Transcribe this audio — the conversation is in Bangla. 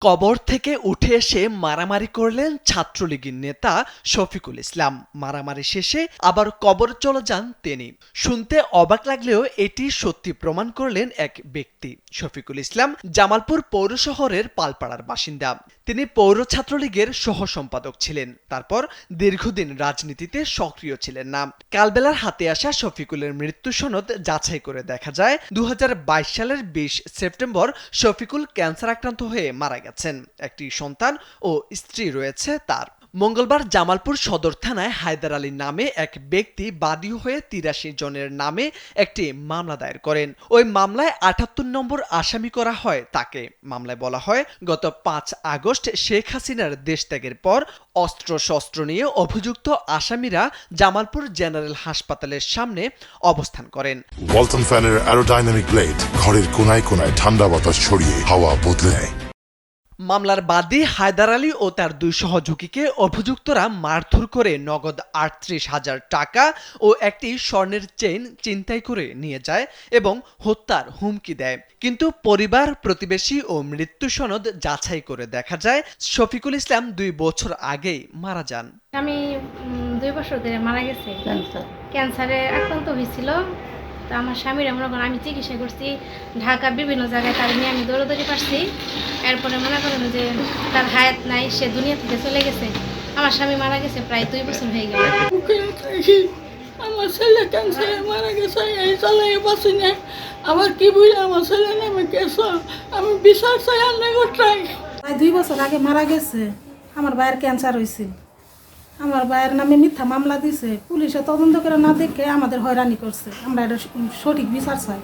কবর থেকে উঠে এসে মারামারি করলেন ছাত্রলীগের নেতা শফিকুল ইসলাম। মারামারি শেষে আবার কবর চলে যান তিনি। শুনতে অবাক লাগলেও এটি সত্যি প্রমাণ করলেন এক ব্যক্তি। শফিকুল ইসলাম জামালপুর পৌর শহরের পালপাড়ার বাসিন্দা। তিনি পৌর ছাত্রলীগের সহ সম্পাদক ছিলেন। তারপর দীর্ঘদিন রাজনীতিতে সক্রিয় ছিলেন না। কালবেলার হাতে আসা শফিকুলের মৃত্যু সনদ যাচাই করে দেখা যায় ২০২২ সালের ২০ সেপ্টেম্বর শফিকুল ক্যান্সার আক্রান্ত হয়ে মারা গেছেন। একটি সন্তান ও স্ত্রী রয়েছে তার। মঙ্গলবার জামালপুর সদর থানায় হায়দার আলী নামে এক ব্যক্তি বাদী হয়ে ৮৩ জনের নামে একটি মামলা দায়ের করেন। ওই মামলায় ৭৮ নম্বর আসামি করা হয় তাকে। মামলায় বলা হয়, গত ৫ আগস্ট শেখ হাসিনার দেশত্যাগের পর অস্ত্রশস্ত্র নিয়ে অভিযুক্ত আসামিরা জামালপুর জেনারেল হাসপাতালের সামনে অবস্থান করেন। ওয়ালটন ফ্যানের অ্যারোডাইনামিক ব্লেড ঘরের কোনায় কোনায় ঠান্ডা বাতাস ছড়িয়ে হাওয়া বদলে নেয়। মামলার বাদী হায়দার আলী ও তার ২ সহযোগীকে অভিযুক্তরা মারধর করে নগদ ৩৮,০০০ টাকা ও একটি স্বর্ণের চেইন ছিনতাই করে নিয়ে যায় এবং হত্যার হুমকি দেয়। কিন্তু পরিবার, প্রতিবেশী ও মৃত্যু সনদ যাচাই করে দেখা যায় শফিকুল ইসলাম ২ বছর আগেই মারা যান। আমি ২ বছর ধরে মারা গেছে, ক্যান্সারে আক্রান্ত হয়েছিল। তো আমার স্বামীরা মনে করেন, আমি চিকিৎসা করছি ঢাকা বিভিন্ন জায়গায়, তার নিয়ে আমি দৌড়াদৌড়ি পারছি। এরপরে মনে করেন যে তার হায়াত নাই, সে দুনিয়া থেকে চলে গেছে। আমার স্বামী মারা গেছে প্রায় 2 বছর হয়ে গেল। আমার ছেলে ক্যান্সারে মারা গেছে, এই চালাই বাঁচি না। আমার কি বুঝে আমার ছেলে নেমে গেছে, আমি বিচার চাই আর নেগোটাই। প্রায় 2 বছর আগে মারা গেছে। আমার ভাইয়ের ক্যান্সার হয়েছিল। আমার ভাইয়ের নামে মিথ্যা মামলা দিছে। পুলিশে তদন্ত করে না দেখে আমাদের হয়রানি করছে। আমরা এটা সঠিক বিচার চাই।